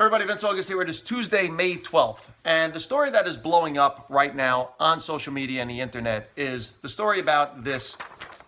Everybody, Vince August here. It is Tuesday, May 12th. And the story that is blowing up right now on social media and the internet is the story about this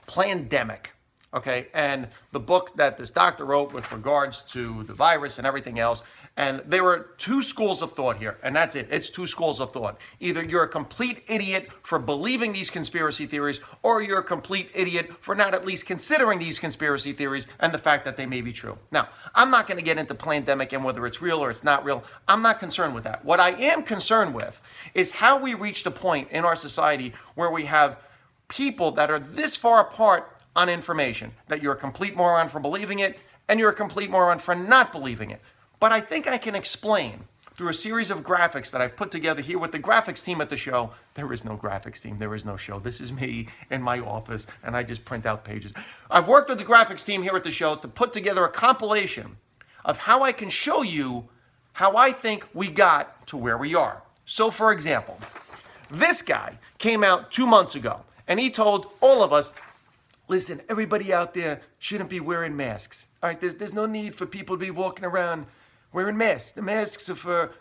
plandemic, okay? And the book that this doctor wrote with regards to the virus and everything else. And there were two schools of thought here, and that's it. It's two schools of thought. Either you're a complete idiot for believing these conspiracy theories, or you're a complete idiot for not at least considering these conspiracy theories and the fact that they may be true. Now, I'm not going to get into plandemic and whether it's real or it's not real. I'm not concerned with that. What I am concerned with is how we reached a point in our society where we have people that are this far apart on information, that you're a complete moron for believing it and you're a complete moron for not believing it. But I think I can explain through a series of graphics that I've put together here with the graphics team at the show. There is no graphics team. There is no show. This is me in my office, and I just print out pages. I've worked with the graphics team here at the show to put together a compilation of how I can show you how I think we got to where we are. So, for example, this guy came out 2 months ago, and he told all of us, listen, everybody out there shouldn't be wearing masks. All right, there's no need for people to be walking around wearing masks. The masks are for,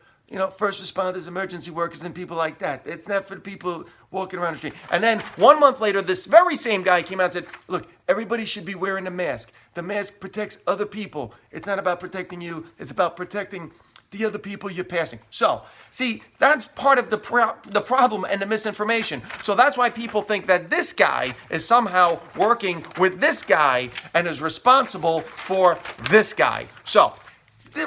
first responders, emergency workers, and people like that. It's not for the people walking around the street. And then 1 month later, this very same guy came out and said, look, everybody should be wearing a mask. The mask protects other people. It's not about protecting you. It's about protecting the other people you're passing. So, see, that's part of the problem and the misinformation. So that's why people think that this guy is somehow working with this guy and is responsible for this guy. So,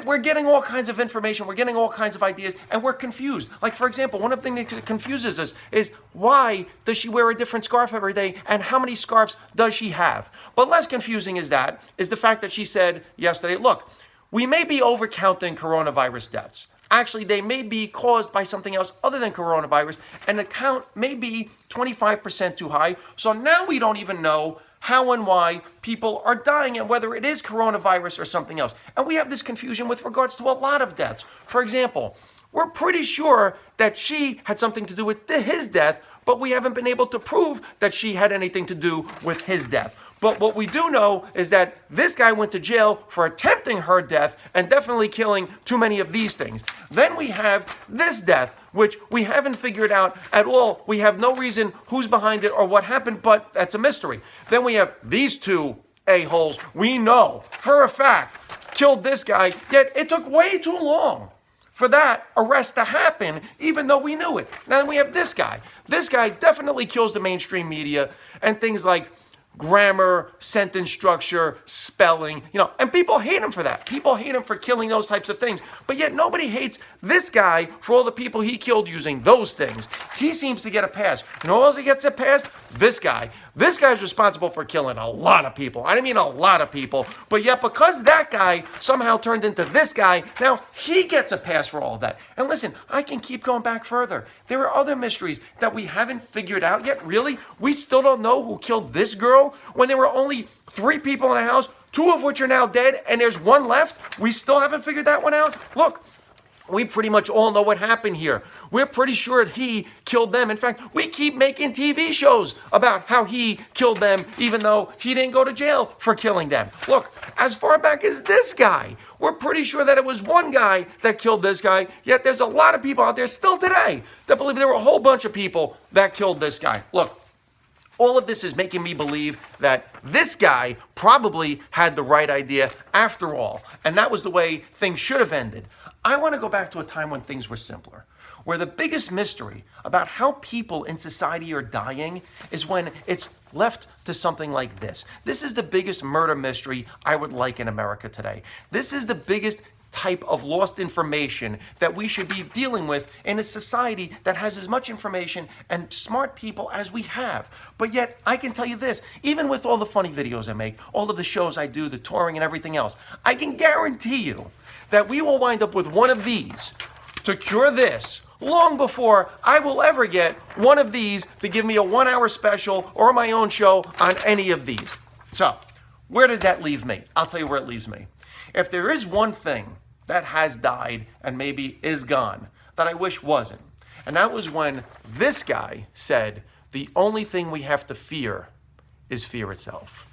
we're getting all kinds of information, we're getting all kinds of ideas, and we're confused. Like, for example, one of the things that confuses us is why does she wear a different scarf every day, and how many scarves does she have? But less confusing is the fact that she said yesterday, look, we may be overcounting coronavirus deaths. Actually, they may be caused by something else other than coronavirus, and the count may be 25% too high. So now we don't even know how and why people are dying and whether it is coronavirus or something else. And we have this confusion with regards to a lot of deaths. For example, we're pretty sure that she had something to do with his death, but we haven't been able to prove that she had anything to do with his death. But what we do know is that this guy went to jail for attempting her death and definitely killing too many of these things. Then we have this death, which we haven't figured out at all. We have no reason who's behind it or what happened, but that's a mystery. Then we have these two a-holes we know for a fact killed this guy, yet it took way too long for that arrest to happen, even though we knew it. Now we have this guy. This guy definitely kills the mainstream media and things like grammar, sentence structure, spelling, and people hate him for that. People hate him for killing those types of things. But yet nobody hates this guy for all the people he killed using those things. He seems to get a pass. You know who else he gets a pass? This guy. This guy's responsible for killing a lot of people. I mean a lot of people. But yet because that guy somehow turned into this guy, now he gets a pass for all of that. And listen, I can keep going back further. There are other mysteries that we haven't figured out yet. Really? We still don't know who killed this girl when there were only 3 people in the house, 2 of which are now dead, and there's 1 left? We still haven't figured that one out? Look, we pretty much all know what happened here. We're pretty sure he killed them. In fact, we keep making TV shows about how he killed them, even though he didn't go to jail for killing them. Look, as far back as this guy, we're pretty sure that it was one guy that killed this guy, yet there's a lot of people out there still today that believe there were a whole bunch of people that killed this guy. Look, all of this is making me believe that this guy probably had the right idea after all, and that was the way things should have ended. I want to go back to a time when things were simpler, where the biggest mystery about how people in society are dying is when it's left to something like this. This is the biggest murder mystery I would like in America today. This is the biggest type of lost information that we should be dealing with in a society that has as much information and smart people as we have. But yet, I can tell you this, even with all the funny videos I make, all of the shows I do, the touring and everything else, I can guarantee you that we will wind up with one of these to cure this long before I will ever get one of these to give me a 1-hour special or my own show on any of these. So, where does that leave me? I'll tell you where it leaves me. If there is one thing that has died and maybe is gone that I wish wasn't, and that was when this guy said, the only thing we have to fear is fear itself.